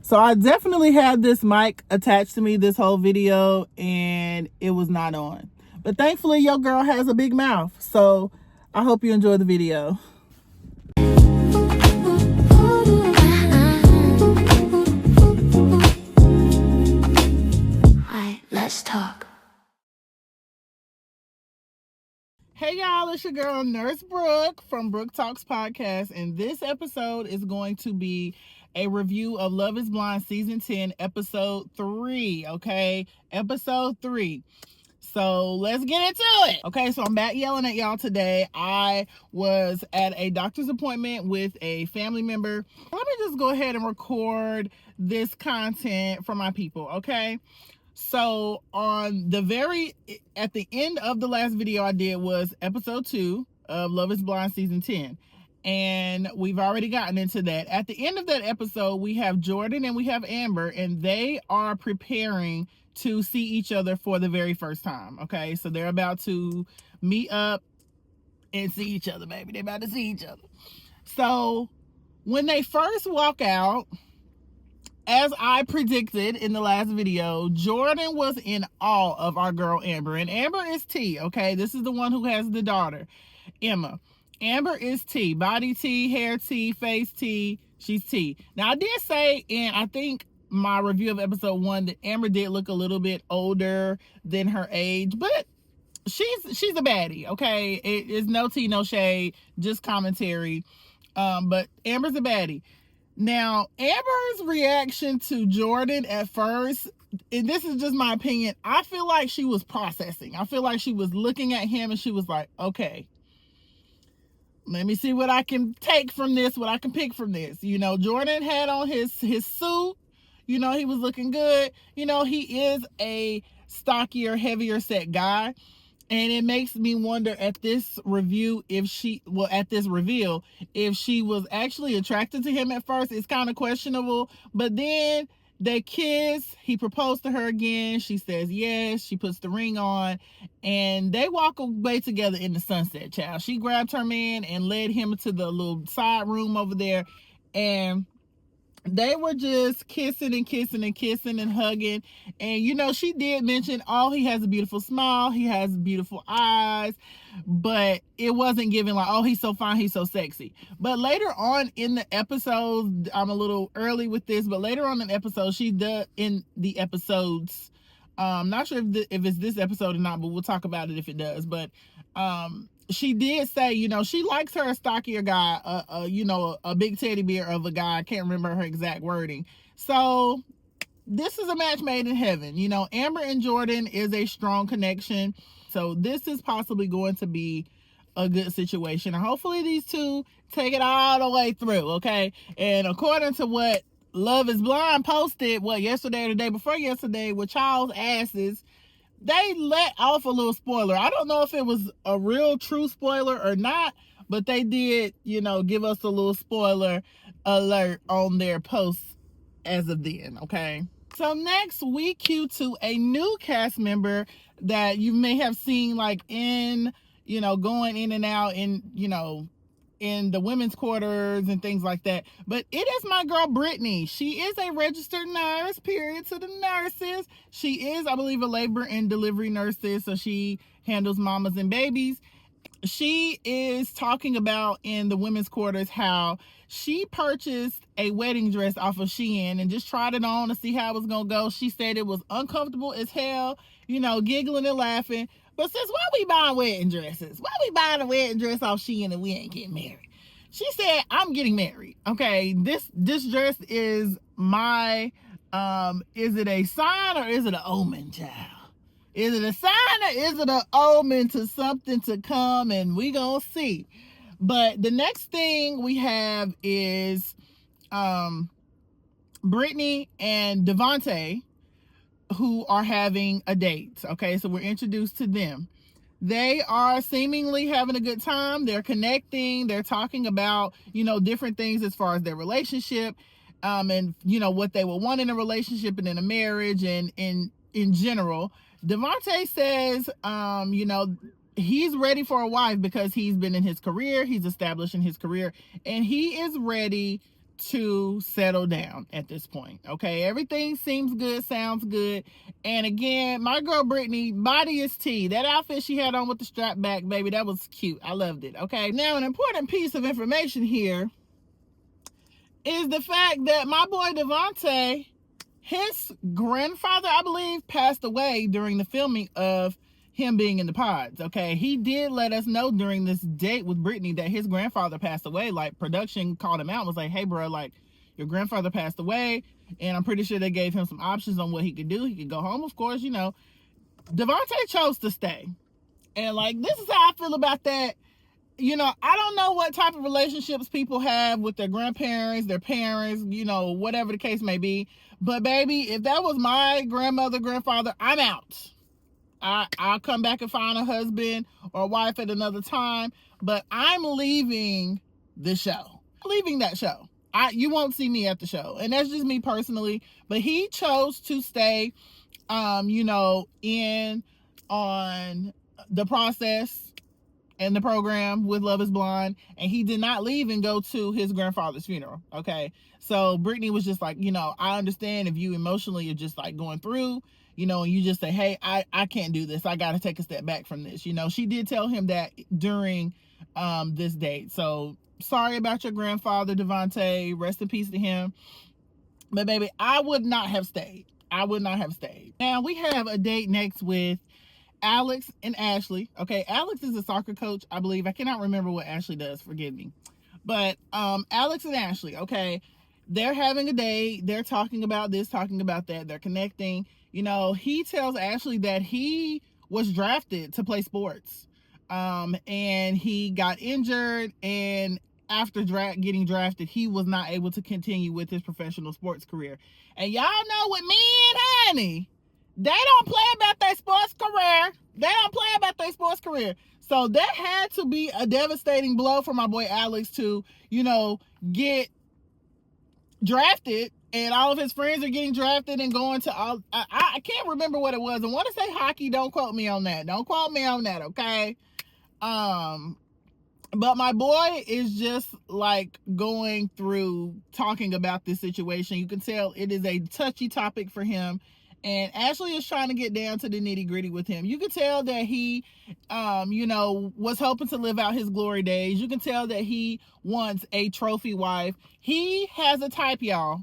So I definitely had this mic attached to me this whole video and it was not on. But thankfully your girl has a big mouth. So I hope you enjoy the video. Let's talk. Hey y'all, it's your girl Nurse Brook from Brook Talks podcast, and this episode is going to be a review of Love is Blind season 10 episode 3. Okay, episode 3. So let's get into it. Okay, so I'm back yelling at y'all today. I was at a doctor's appointment with a family member. Let me just go ahead and record this content for my people, okay? So at the end of the last video I did was episode 2 of Love is Blind season 10. And we've already gotten into that. At the end of that episode, we have Jordan and we have Amber, and they are preparing to see each other for the very first time. Okay, so they're about to meet up and see each other, baby. They're about to see each other. So when they first walk out, as I predicted in the last video, Jordan was in awe of our girl Amber. And Amber is T, okay? This is the one who has the daughter, Emma. Amber is T. Body T, hair T, face T. She's T. Now, I did say in, I think, my review of episode 1 that Amber did look a little bit older than her age. But she's a baddie, okay? It is no tea, no shade, just commentary. But Amber's a baddie. Now, Amber's reaction to Jordan at first, and this is just my opinion, I feel like she was processing. I feel like she was looking at him and she was like, okay, let me see what I can take from this, what I can pick from this. You know, Jordan had on his suit. You know, he was looking good. You know, he is a stockier, heavier set guy. And it makes me wonder at this reveal if she was actually attracted to him at first. It's kind of questionable. But then they kiss. He proposed to her again. She says yes. She puts the ring on. And they walk away together in the sunset, child. She grabbed her man and led him to the little side room over there. And they were just kissing and kissing and kissing and hugging. And, you know, she did mention, oh, he has a beautiful smile. He has beautiful eyes. But it wasn't giving like, oh, he's so fine. He's so sexy. But later on in the episode, I'm a little early with this, but later on in the episode, not sure if it's this episode or not, but we'll talk about it if it does. But she did say, you know, she likes her a stockier guy, you know, a big teddy bear of a guy. I can't remember her exact wording. So this is a match made in heaven. You know, Amber and Jordan is a strong connection. So this is possibly going to be a good situation. And hopefully these two take it all the way through, okay? And according to what Love is Blind posted, yesterday or the day before yesterday, with Charles' asses, they let off a little spoiler. I don't know if it was a real true spoiler or not, but they did, you know, give us a little spoiler alert on their posts as of then, okay? So next we cue to a new cast member that you may have seen like in, you know, going in and out in, you know, in the women's quarters and things like that. But it is my girl Brittany. She is a registered nurse, period to the nurses. She is, I believe, a labor and delivery nurse, so she handles mamas and babies. She is talking about in the women's quarters how she purchased a wedding dress off of Shein and just tried it on to see how it was gonna go. She said it was uncomfortable as hell, you know, giggling and laughing. But sis, why we buying wedding dresses? Why we buying a wedding dress off Shein and we ain't getting married? She said, I'm getting married. Okay, this dress is my, is it a sign or is it an omen, child? Is it a sign or is it an omen to something to come? And we gonna see. But the next thing we have is Brittany and Devontae, who are having a date. Okay, so we're introduced to them. They are seemingly having a good time. They're connecting. They're talking about, you know, different things as far as their relationship, and, you know, what they would want in a relationship and in a marriage and in general. Devontae says, you know, he's ready for a wife because he's been in his career. He's established in his career and he is ready to settle down at this point. Okay, everything seems good, sounds good. And again, my girl Brittany, body is tea. That outfit she had on with the strap back, baby, that was cute. I loved it. Okay, now an important piece of information here is the fact that my boy Devontae, his grandfather, I believe, passed away during the filming of him being in the pods. Okay, he did let us know during this date with Brittany that his grandfather passed away. Like, production called him out, was like, hey bro, like, your grandfather passed away, and I'm pretty sure they gave him some options on what he could do. He could go home, of course. You know, Devontae chose to stay, and like, this is how I feel about that. You know, I don't know what type of relationships people have with their grandparents, their parents, you know, whatever the case may be. But baby, if that was my grandmother, grandfather, I'm out. I'll come back and find a husband or a wife at another time. But I'm leaving the show. Leaving that show. You won't see me at the show. And that's just me personally. But he chose to stay, you know, in on the process and the program with Love is Blind, and he did not leave and go to his grandfather's funeral. Okay, so Brittany was just like, you know, I understand if you emotionally are just like going through, you know, and you just say, hey, I can't do this, I got to take a step back from this. You know, she did tell him that during this date. So sorry about your grandfather, Devontae, rest in peace to him. But baby, I would not have stayed. Now we have a date next with Alex and Ashley. Okay, Alex is a soccer coach, I believe. I cannot remember what Ashley does, forgive me. But Alex and Ashley, okay, they're having a day. They're talking about this, talking about that. They're connecting. You know, he tells Ashley that he was drafted to play sports. And he got injured, and after getting drafted, he was not able to continue with his professional sports career. And y'all know with me and honey, they don't play about their sports career. So that had to be a devastating blow for my boy Alex to, you know, get drafted, and all of his friends are getting drafted and going to all, I can't remember what it was. I want to say hockey. Don't quote me on that. Okay? But my boy is just like going through talking about this situation. You can tell it is a touchy topic for him. And Ashley is trying to get down to the nitty gritty with him. You can tell that he, you know, was hoping to live out his glory days. You can tell that he wants a trophy wife. He has a type, y'all.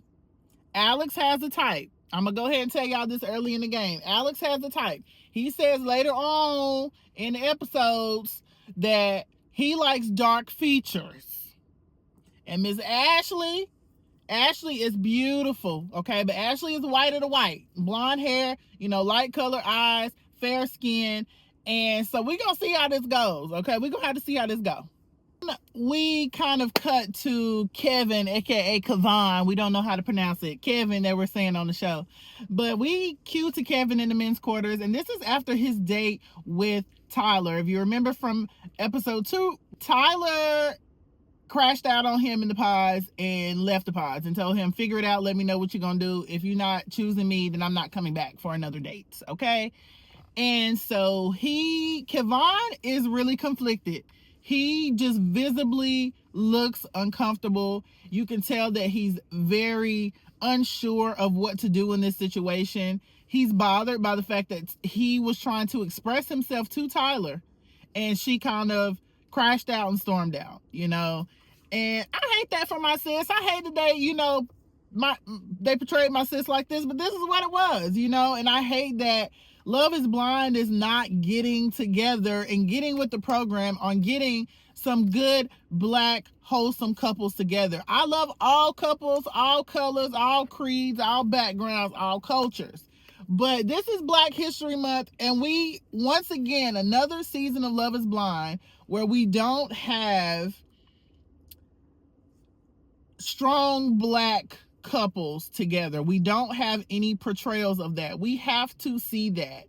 Alex has a type. I'm going to go ahead and tell y'all this early in the game. Alex has a type. He says later on in the episodes that he likes dark features. And Miss Ashley is beautiful, okay? But Ashley is white of the white. Blonde hair, you know, light color eyes, fair skin. And so we're going to see how this goes, okay? We're going to have to see how this goes. We kind of cut to Kevin, aka Kevon. We don't know how to pronounce it. Kevin, that we're saying on the show. But we cue to Kevin in the men's quarters, and this is after his date with Tyler. If you remember from episode 2, Tyler crashed out on him in the pods and left the pods and told him, figure it out, let me know what you're gonna do. If you're not choosing me, then I'm not coming back for another date, okay? And so Kevon is really conflicted. He just visibly looks uncomfortable. You can tell that he's very unsure of what to do in this situation. He's bothered by the fact that he was trying to express himself to Tyler, and she kind of crashed out and stormed out, you know. And I hate that for my sis. I hate that they, you know, they portrayed my sis like this, but this is what it was, you know. And I hate that Love is Blind is not getting together and getting with the program on getting some good black wholesome couples together. I love all couples, all colors, all creeds, all backgrounds, all cultures. But this is Black History Month, and we, once again, another season of Love is Blind where we don't have strong black couples together. We don't have any portrayals of that. We have to see that.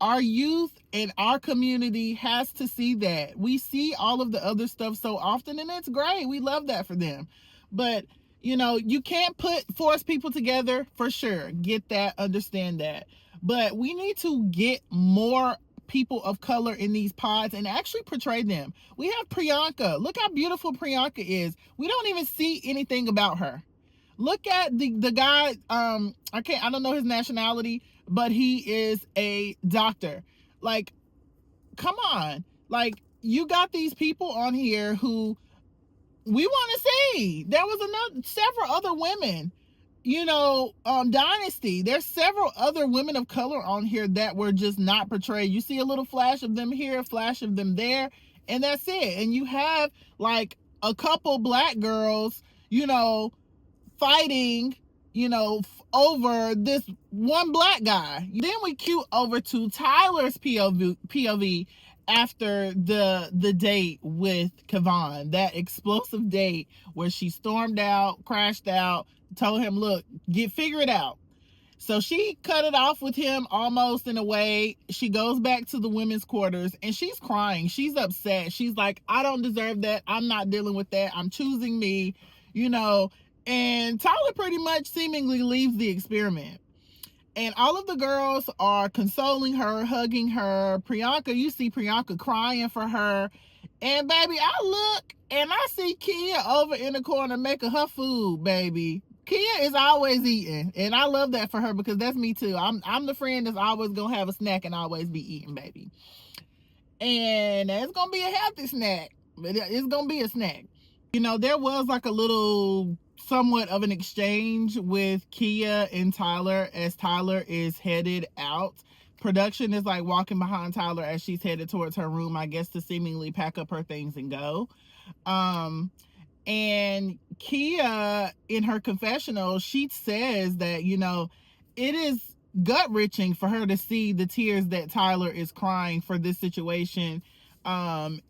Our youth and our community has to see that. We see all of the other stuff so often, and it's great. We love that for them. But, you know, you can't force people together, for sure. Get that, understand that. But we need to get more people of color in these pods and actually portray them. We have Priyanka. Look how beautiful Priyanka is. We don't even see anything about her. Look at the guy, I don't know his nationality, but he is a doctor. Like, come on. Like, you got these people on here who we want to see. There was several other women, Dynasty. There's several other women of color on here that were just not portrayed. You see a little flash of them here, a flash of them there, and that's it. And you have like a couple black girls, fighting, over this one black guy. Then we cue over to Tyler's POV after the date with Kevon, that explosive date where she stormed out, crashed out, told him, look, figure it out. So she cut it off with him almost in a way. She goes back to the women's quarters and she's crying. She's upset. She's like, I don't deserve that. I'm not dealing with that. I'm choosing me, and Tyler pretty much seemingly leaves the experiment. And all of the girls are consoling her, hugging her. Priyanka, you see Priyanka crying for her. And baby, I look and I see Kia over in the corner making her food, baby. Kia is always eating. And I love that for her because that's me too. I'm the friend that's always going to have a snack and always be eating, baby. And it's going to be a healthy snack. But it's going to be a snack. There was like a little somewhat of an exchange with Kia and Tyler as Tyler is headed out. Production is like walking behind Tyler as she's headed towards her room, I guess, to seemingly pack up her things and go. And Kia, in her confessional, she says that, it is gut-wrenching for her to see the tears that Tyler is crying for this situation. And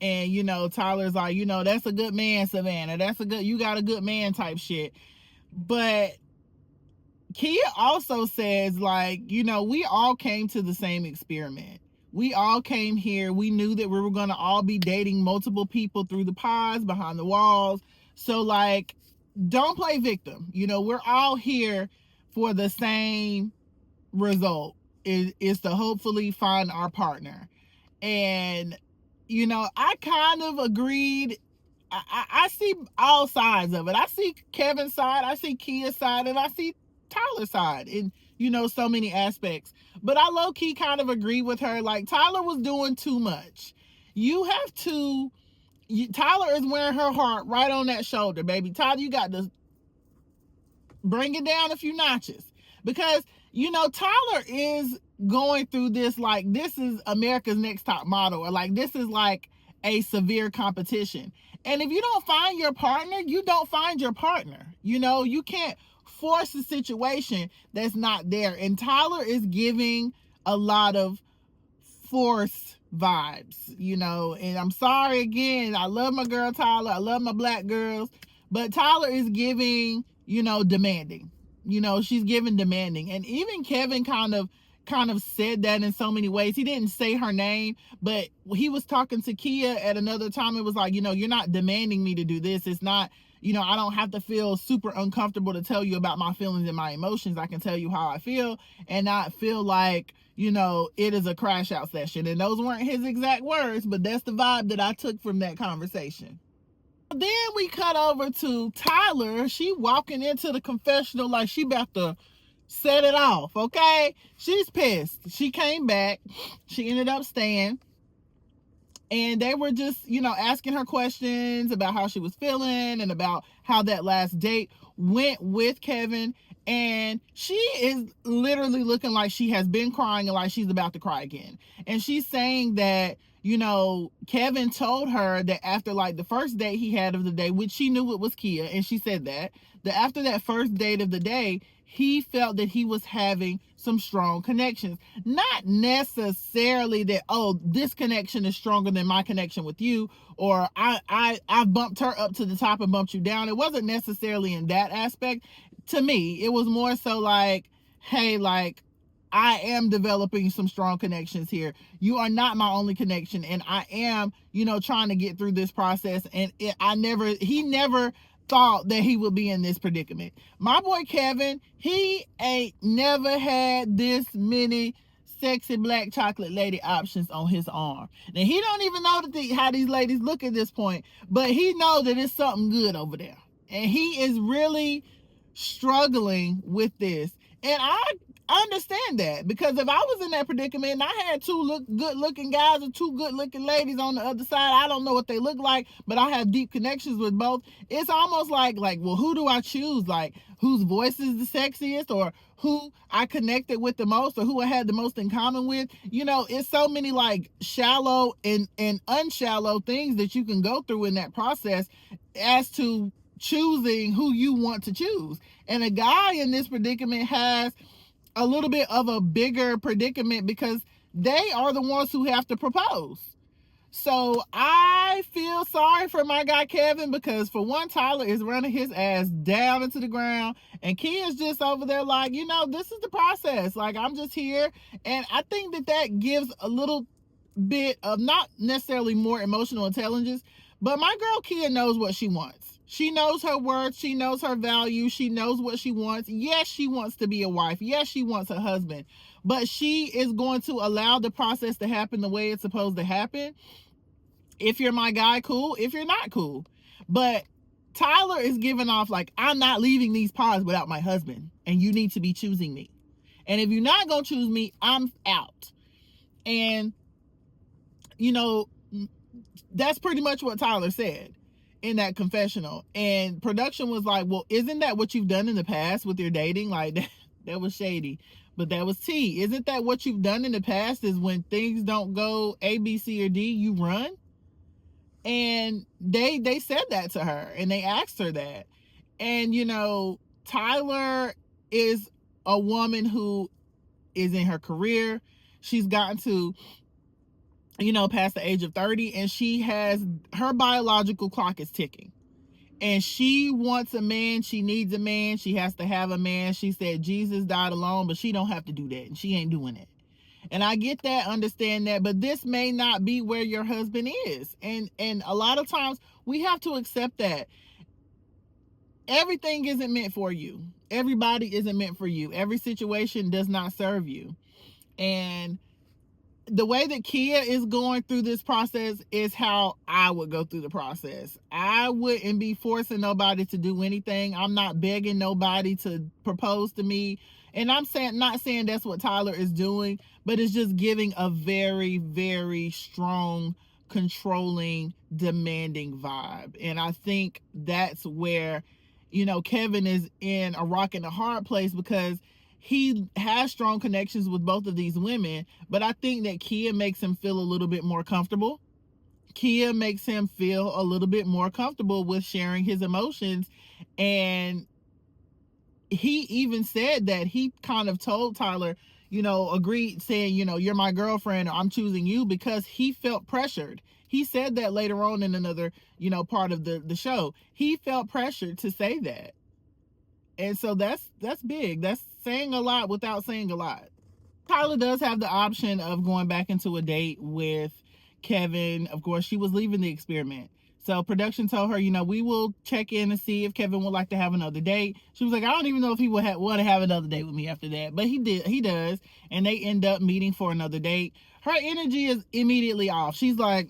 Tyler's like, that's a good man, Savannah. You got a good man type shit. But Kia also says, like, we all came to the same experiment. We all came here. We knew that we were going to all be dating multiple people through the pods, behind the walls. So, like, don't play victim. We're all here for the same result, is to hopefully find our partner. And I kind of agreed. I see all sides of it. I see Kevin's side, I see Kia's side, and I see Tyler's side in, so many aspects. But I low-key kind of agree with her. Like, Tyler was doing too much. Tyler is wearing her heart right on that shoulder, baby. Tyler, you got to bring it down a few notches. Because, Tyler is going through this, like, this is America's Next Top Model, or like, this is like a severe competition. And if you don't find your partner, you don't find your partner. You can't force a situation that's not there. And Tyler is giving a lot of force vibes, and I'm sorry again. I love my girl Tyler. I love my black girls. But Tyler is giving, demanding. She's giving demanding. And even Kevin kind of said that in so many ways. He didn't say her name, but he was talking to Kia at another time. It was like, you're not demanding me to do this. It's not, I don't have to feel super uncomfortable to tell you about my feelings and my emotions. I can tell you how I feel and not feel like, it is a crash out session. And those weren't his exact words, but that's the vibe that I took from that conversation. Then we cut over to Tyler. She walking into the confessional like she about to set it off, okay? She's pissed. She came back. She ended up staying. And they were just, asking her questions about how she was feeling and about how that last date went with Kevin. And she is literally looking like she has been crying and like she's about to cry again. And she's saying that, Kevin told her that after like the first date he had of the day, which she knew it was Kia, and she said that after that first date of the day, he felt that he was having some strong connections. Not necessarily that, oh, this connection is stronger than my connection with you, or I bumped her up to the top and bumped you down. It wasn't necessarily in that aspect. To me, it was more so like, hey, like, I am developing some strong connections here. You are not my only connection, and I am, trying to get through this process. And he never thought that he would be in this predicament. My boy Kevin, he ain't never had this many sexy black chocolate lady options on his arm. Now he don't even know how these ladies look at this point, but he knows that it's something good over there, and he is really struggling with this. And I understand that, because if I was in that predicament and I had two good looking guys or two good looking ladies on the other side, I don't know what they look like, but I have deep connections with both. It's almost like, well, who do I choose? Like, whose voice is the sexiest, or who I connected with the most, or who I had the most in common with? You know, it's so many like shallow and unshallow things that you can go through in that process as to choosing who you want to choose. And a guy in this predicament has a little bit of a bigger predicament because they are the ones who have to propose. So I feel sorry for my guy Kevin, because for one, Tyler is running his ass down into the ground, and Kia's just over there like, you know, this is the process. Like, I'm just here. And I think that gives a little bit of, not necessarily more emotional intelligence, but my girl Kia knows what she wants. She knows her worth. She knows her value. She knows what she wants. Yes, she wants to be a wife. Yes, she wants a husband. But she is going to allow the process to happen the way it's supposed to happen. If you're my guy, cool. If you're not, cool. But Tyler is giving off like, I'm not leaving these pods without my husband, and you need to be choosing me. And if you're not going to choose me, I'm out. And, you know, that's pretty much what Tyler said in that confessional. And production was like, well, isn't that what you've done in the past with your dating? Like, that was shady, but that was tea. Isn't that what you've done in the past, is when things don't go A, B, C, or D, you run? And they said that to her, and they asked her that. And, you know, Tyler is a woman who is in her career. She's gotten to, you know, past the age of 30, and she has, her biological clock is ticking, and she wants a man. She needs a man. She has to have a man. She said Jesus died alone, but she don't have to do that, and she ain't doing it. And I get that, understand that, but this may not be where your husband is. And a lot of times we have to accept that everything isn't meant for you. Everybody isn't meant for you. Every situation does not serve you. And the way that Kia is going through this process is how I would go through the process. I wouldn't be forcing nobody to do anything. I'm not begging nobody to propose to me. And I'm not saying that's what Tyler is doing, but it's just giving a very, very strong, controlling, demanding vibe. And I think that's where, you know, Kevin is in a rock and a hard place, because he has strong connections with both of these women, but I think that Kia makes him feel a little bit more comfortable. Kia makes him feel a little bit more comfortable with sharing his emotions. And he even said that he kind of told Tyler, you know, agreed, saying, you know, you're my girlfriend, or I'm choosing you, because he felt pressured. He said that later on in another, you know, part of the show. He felt pressured to say that. And so that's big. That's saying a lot without saying a lot. Tyler does have the option of going back into a date with Kevin. Of course, she was leaving the experiment. So production told her, you know, we will check in and see if Kevin would like to have another date. She was like, I don't even know if he would want to have another date with me after that. But he does. And they end up meeting for another date. Her energy is immediately off. She's like,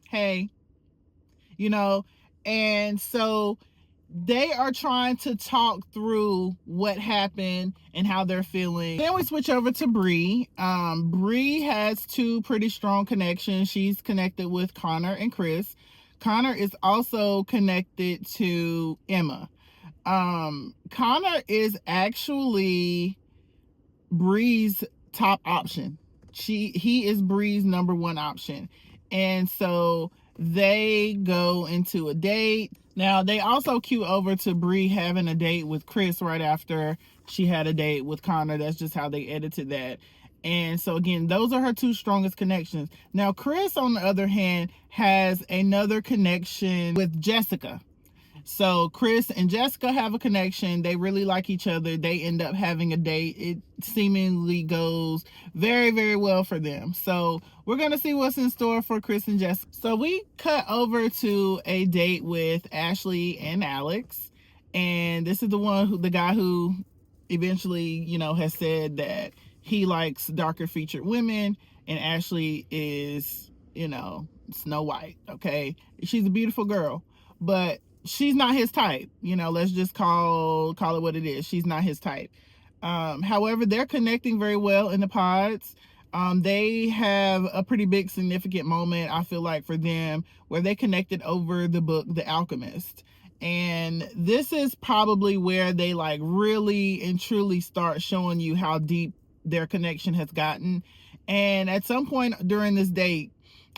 hey, you know, and so they are trying to talk through what happened and how they're feeling. Then we switch over to Bree. Bree has two pretty strong connections. She's connected with Connor and Chris. Connor is also connected to Emma. Connor is actually Bree's top option. He is Bree's number one option. And so they go into a date. Now, they also cue over to Bree having a date with Chris right after she had a date with Connor. That's just how they edited that. And so, again, those are her two strongest connections. Now, Chris, on the other hand, has another connection with Jessica. So Chris and Jessica have a connection. They really like each other. They end up having a date. It seemingly goes very, very well for them. So we're going to see what's in store for Chris and Jessica. So we cut over to a date with Ashley and Alex. And this is the guy who eventually, you know, has said that he likes darker featured women, and Ashley is, Snow White. Okay, she's a beautiful girl, but she's not his type. Let's just call it what it is. She's not his type. However, they're connecting very well in the pods. They have a pretty big significant moment, I feel like, for them, where they connected over the book The Alchemist. And this is probably where they like really and truly start showing you how deep their connection has gotten. And at some point during this date,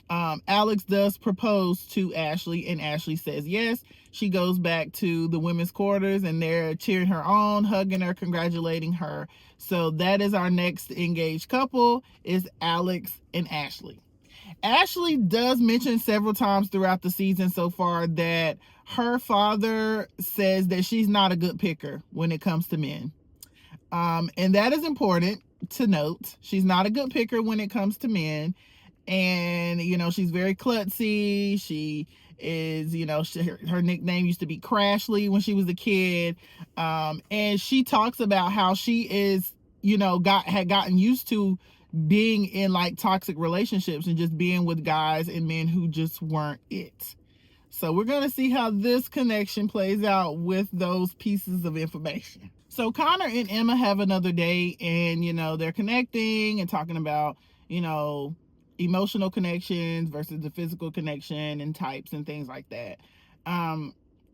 Alex does propose to Ashley, and Ashley says yes. She goes back to the women's quarters, and they're cheering her on, hugging her, congratulating her. So that is our next engaged couple, is Alex and Ashley. Ashley does mention several times throughout the season so far that her father says that she's not a good picker when it comes to men. And that is important to note. She's not a good picker when it comes to men. And, she's very klutzy. She is, her nickname used to be Crashly when she was a kid. And she talks about how she is, had gotten used to being in like toxic relationships and just being with guys and men who just weren't it. So we're going to see how this connection plays out with those pieces of information. So Connor and Emma have another date, and, they're connecting and talking about, emotional connections versus the physical connection and types and things like that.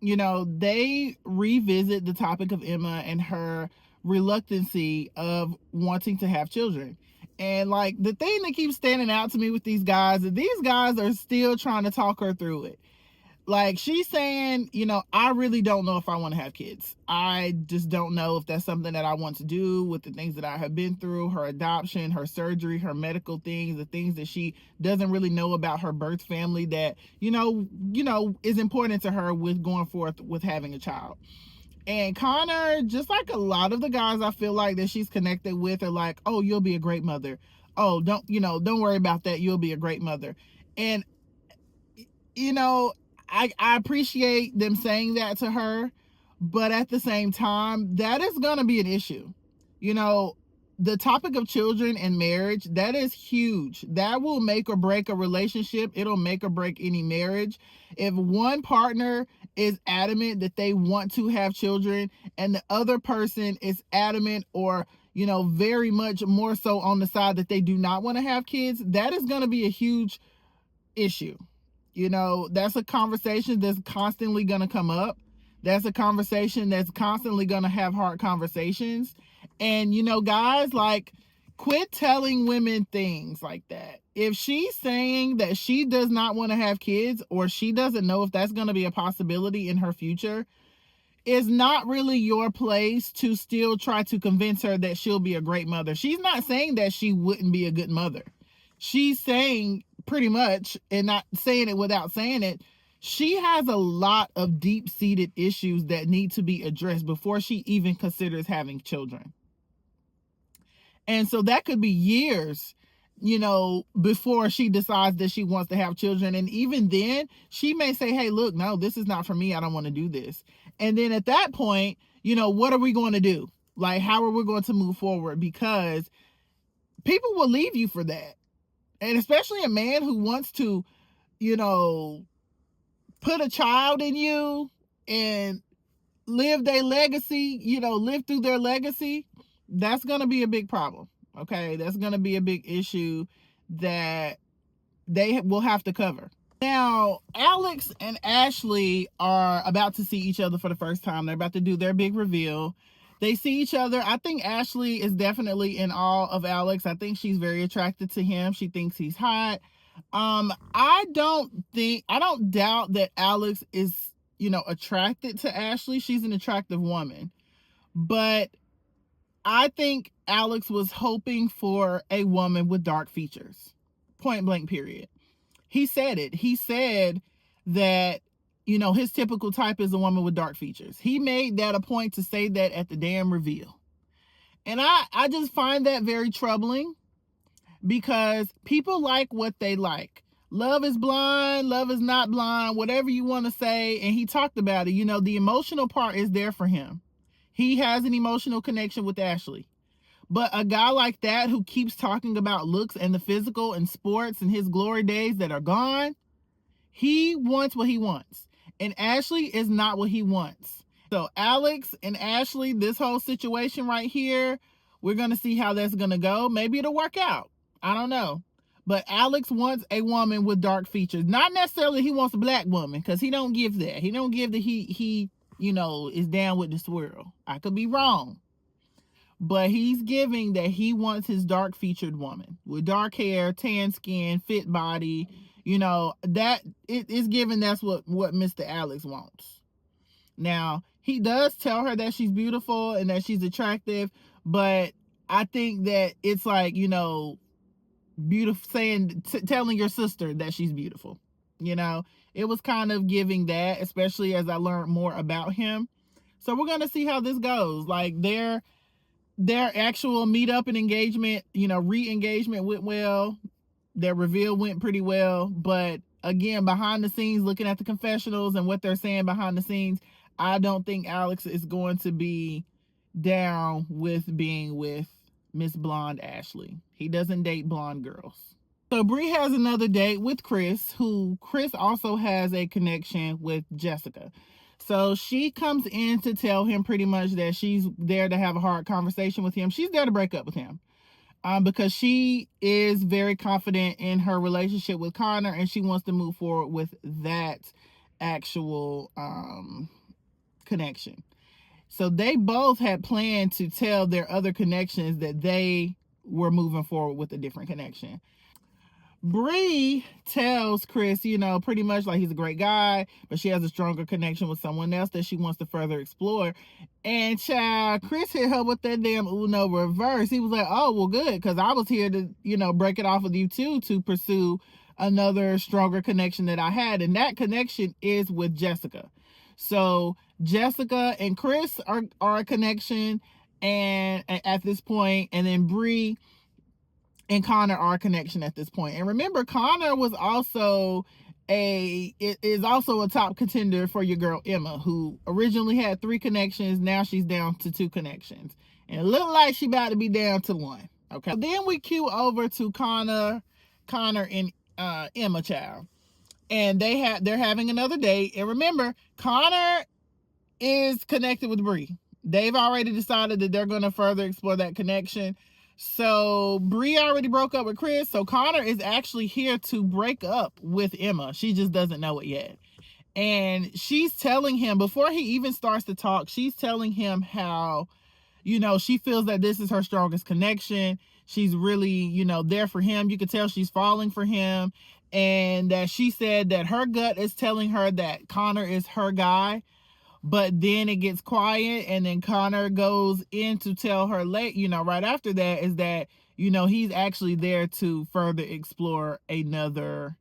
They revisit the topic of Emma and her reluctancy of wanting to have children. And like the thing that keeps standing out to me with these guys is these guys are still trying to talk her through it. Like she's saying, I really don't know if I want to have kids. I just don't know if that's something that I want to do with the things that I have been through, her adoption, her surgery, her medical things, the things that she doesn't really know about her birth family that, is important to her with going forth with having a child. And Connor, just like a lot of the guys I feel like that she's connected with, are like, oh, you'll be a great mother. Oh, don't worry about that. You'll be a great mother. And, I appreciate them saying that to her, but at the same time, that is going to be an issue. The topic of children and marriage, that is huge. That will make or break a relationship. It'll make or break any marriage. If one partner is adamant that they want to have children and the other person is adamant or, very much more so on the side that they do not want to have kids, that is going to be a huge issue. That's a conversation that's constantly going to come up. That's a conversation that's constantly going to have hard conversations. And, guys, like, quit telling women things like that. If she's saying that she does not want to have kids, or she doesn't know if that's going to be a possibility in her future, it's not really your place to still try to convince her that she'll be a great mother. She's not saying that she wouldn't be a good mother. She's saying pretty much, and not saying it without saying it, she has a lot of deep-seated issues that need to be addressed before she even considers having children. And so that could be years, before she decides that she wants to have children. And even then, she may say, hey, look, no, this is not for me. I don't want to do this. And then at that point, what are we going to do? Like, how are we going to move forward? Because people will leave you for that. And especially a man who wants to, put a child in you and live their legacy, live through their legacy, that's going to be a big problem. Okay. That's going to be a big issue that they will have to cover. Now, Alex and Ashley are about to see each other for the first time. They're about to do their big reveal. They see each other. I think Ashley is definitely in awe of Alex. I think she's very attracted to him. She thinks he's hot. I don't doubt that Alex is, attracted to Ashley. She's an attractive woman. But I think Alex was hoping for a woman with dark features. Point blank, period. He said it. He said that, his typical type is a woman with dark features. He made that a point to say that at the damn reveal. And I just find that very troubling, because people like what they like. Love is blind, love is not blind, whatever you want to say. And he talked about it. The emotional part is there for him. He has an emotional connection with Ashley. But a guy like that who keeps talking about looks and the physical and sports and his glory days that are gone, he wants what he wants. And Ashley is not what he wants. So Alex and Ashley, this whole situation right here, we're going to see how that's going to go. Maybe it'll work out. I don't know. But Alex wants a woman with dark features. Not necessarily he wants a black woman, because he don't give that. He don't give that he is down with the swirl. I could be wrong. But he's giving that he wants his dark featured woman with dark hair, tan skin, fit body. That it is given that's what Mr. Alex wants. Now, he does tell her that she's beautiful and that she's attractive, but I think that it's like, beautiful, telling your sister that she's beautiful. It was kind of giving that, especially as I learned more about him. So we're going to see how this goes. Like their actual meetup and engagement, re-engagement went well. Their reveal went pretty well. But again, behind the scenes, looking at the confessionals and what they're saying behind the scenes, I don't think Alex is going to be down with being with Miss Blonde Ashley. He doesn't date blonde girls. So Bree has another date with Chris, who Chris also has a connection with Jessica. So she comes in to tell him pretty much that she's there to have a hard conversation with him. She's there to break up with him. Because she is very confident in her relationship with Connor, and she wants to move forward with that actual connection. So they both had planned to tell their other connections that they were moving forward with a different connection. Bree tells Chris, pretty much like he's a great guy, but she has a stronger connection with someone else that she wants to further explore. And Chris hit her with that damn Uno reverse. He was like, oh, well, good, because I was here to, break it off with you too, to pursue another stronger connection that I had. And that connection is with Jessica. So Jessica and Chris are a connection, and at this point, and then Bree and Connor are a connection at this point. And remember, Connor was also is also a top contender for your girl Emma, who originally had 3 connections. Now she's down to 2 connections, and it looked like she about to be down to 1. Okay. So then we cue over to Connor and Emma child, and they're having another date. And remember, Connor is connected with Bree. They've already decided that they're going to further explore that connection. So Bree already broke up with Chris. So Connor is actually here to break up with Emma. She just doesn't know it yet. And she's telling him, before he even starts to talk, she's telling him how, she feels that this is her strongest connection. She's really, there for him. You can tell she's falling for him. And that she said that her gut is telling her that Connor is her guy. But then it gets quiet, and then Connor goes in to tell her right after that, is that, he's actually there to further explore another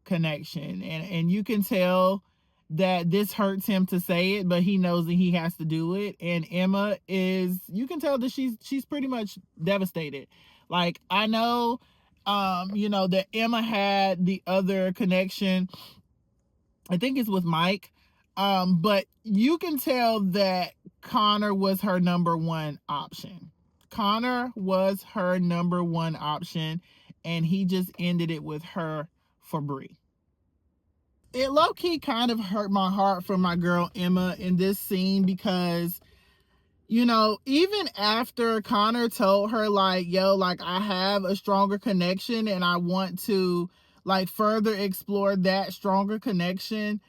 connection. And you can tell that this hurts him to say it, but he knows that he has to do it. And Emma you can tell that she's pretty much devastated. Like, I know, that Emma had the other connection. I think it's with Mike. But you can tell that Connor was her number 1 option. Connor was her number 1 option, and he just ended it with her for Bree. It low-key kind of hurt my heart for my girl Emma in this scene, because, even after Connor told her, like, yo, like, I have a stronger connection and I want to, like, further explore that stronger connection,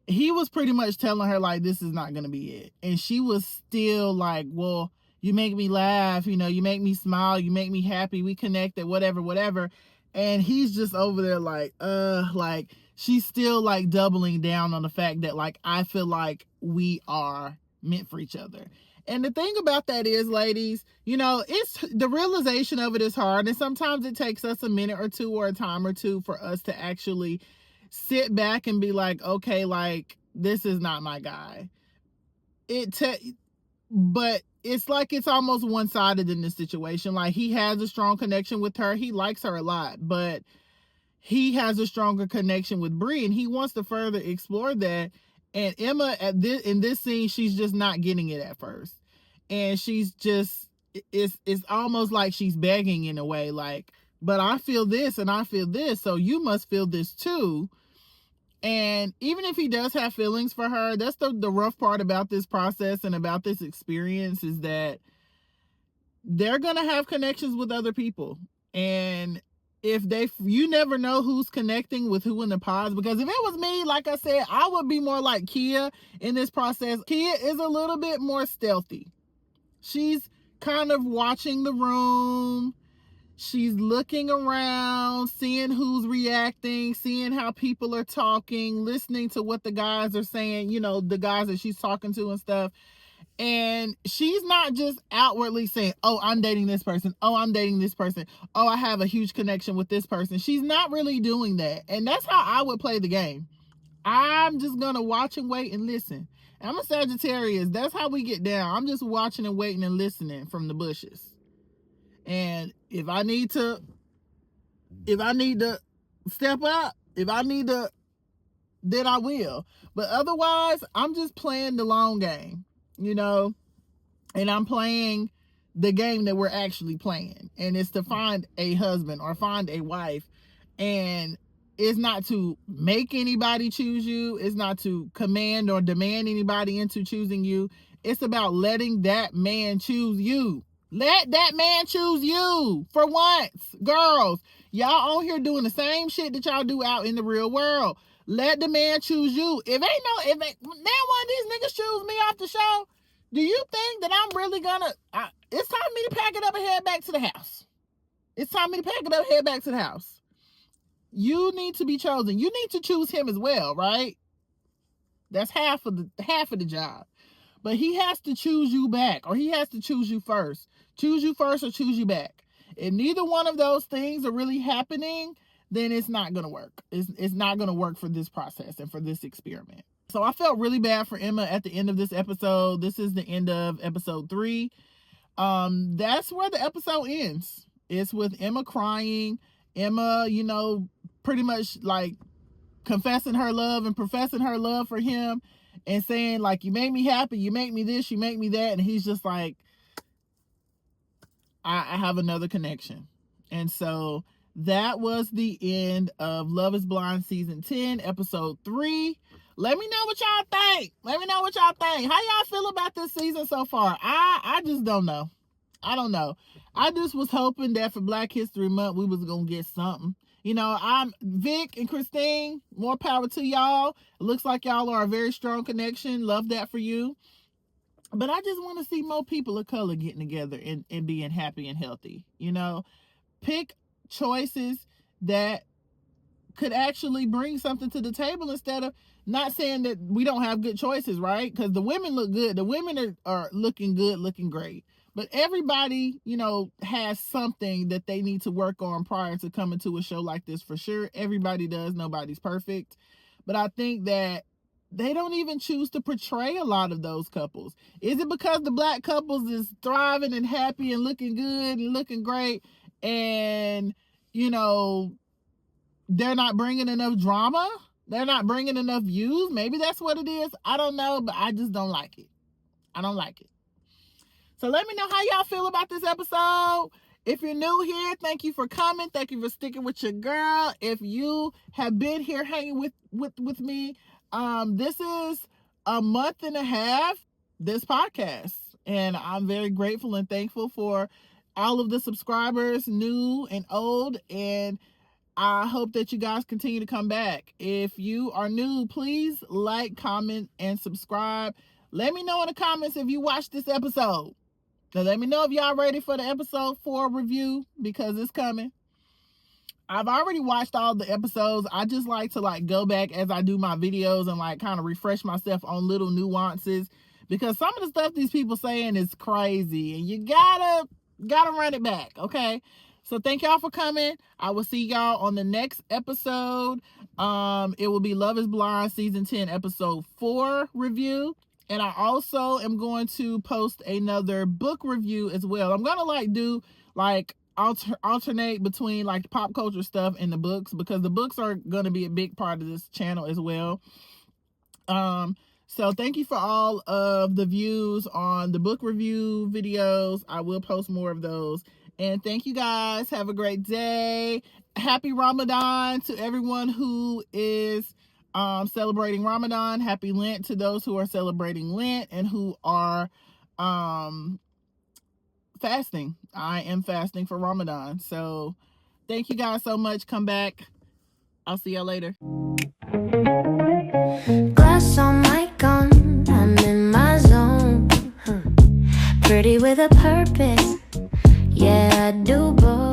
he was pretty much telling her, like, this is not going to be it. And she was still like, well, you make me laugh, you make me smile, you make me happy, we connected, whatever. And he's just over there like, she's still like doubling down on the fact that, like, I feel like we are meant for each other. And the thing about that is, ladies, it's the realization of it is hard. And sometimes it takes us a minute or two or a time or two for us to actually sit back and be like, okay, like, this is not my guy. But it's like it's almost one-sided in this situation. Like, he has a strong connection with her. He likes her a lot, but he has a stronger connection with Bree, and he wants to further explore that. And Emma in this scene, she's just not getting it at first. And she's just, it's almost like she's begging in a way, like, but I feel this and I feel this, so you must feel this too. And even if he does have feelings for her, that's the rough part about this process and about this experience, is that they're going to have connections with other people. And if you never know who's connecting with who in the pods, because if it was me, like I said, I would be more like Kia in this process. Kia is a little bit more stealthy. She's kind of watching the room. She's looking around, seeing who's reacting, seeing how people are talking, listening to what the guys are saying, you know, the guys that she's talking to and stuff. And she's not just outwardly saying, oh, I'm dating this person. Oh, I'm dating this person. Oh, I have a huge connection with this person. She's not really doing that. And that's how I would play the game. I'm just going to watch and wait and listen. I'm a Sagittarius. That's how we get down. I'm just watching and waiting and listening from the bushes. And if I need to step up, then I will. But otherwise, I'm just playing the long game, you know, and I'm playing the game that we're actually playing. And it's to find a husband or find a wife. And it's not to make anybody choose you. It's not to command or demand anybody into choosing you. It's about letting that man choose you. Let that man choose you for once. Girls, y'all on here doing the same shit that y'all do out in the real world. Let the man one of these niggas choose me off the show, do you think that I'm really gonna, it's time for me to pack it up and head back to the house. It's time for me to pack it up and head back to the house. You need to be chosen. You need to choose him as well, right? That's half of the job. But he has to choose you back, or he has to choose you first. Choose you first or choose you back. If neither one of those things are really happening, then it's not going to work. It's not going to work for this process and for this experiment. So I felt really bad for Emma at the end of this episode. This is the end of episode 3. That's where the episode ends. It's with Emma crying. Emma, you know, pretty much like confessing her love and professing her love for him and saying, like, you make me happy, you make me this, you make me that. And he's just like, I have another connection. And so that was the end of Love is Blind season 10, episode 3. Let me know what y'all think. Let me know what y'all think. How y'all feel about this season so far? I just don't know. I don't know. I just was hoping that for Black History Month, we was going to get something. You know, I'm Vic and Christine. More power to y'all. It looks like y'all are a very strong connection. Love that for you. But I just want to see more people of color getting together and being happy and healthy. You know, pick choices that could actually bring something to the table, instead of not saying that we don't have good choices, right? Because the women look good. The women are looking good, looking great. But everybody, you know, has something that they need to work on prior to coming to a show like this, for sure. Everybody does. Nobody's perfect. But I think that they don't even choose to portray a lot of those couples. Is it because the Black couples is thriving and happy and looking good and looking great, and, you know, they're not bringing enough drama? They're not bringing enough views? Maybe that's what it is. I don't know, but I just don't like it. I don't like it. So let me know how y'all feel about this episode. If you're new here, thank you for coming. Thank you for sticking with your girl. If you have been here hanging with me, this is a month and a half, this podcast. And I'm very grateful and thankful for all of the subscribers, new and old. And I hope that you guys continue to come back. If you are new, please like, comment, and subscribe. Let me know in the comments if you watched this episode. Now, let me know if y'all ready for the episode 4 review, because it's coming. I've already watched all the episodes. I just like to go back as I do my videos and kind of refresh myself on little nuances, because some of the stuff these people saying is crazy, and you gotta run it back, okay? So thank y'all for coming. I will see y'all on the next episode. It will be Love is Blind season 10 episode 4 review. And I also am going to post another book review as well. I'm gonna do alternate between pop culture stuff and the books, because the books are gonna be a big part of this channel as well. So thank you for all of the views on the book review videos. I will post more of those. And thank you guys. Have a great day. Happy Ramadan to everyone who is celebrating Ramadan. Happy Lent to those who are celebrating Lent and who are fasting. I am fasting for Ramadan. So thank you guys so much. Come back. I'll see y'all later. Glass on my gun, I'm in my zone. Pretty with a purpose, yeah, I do both.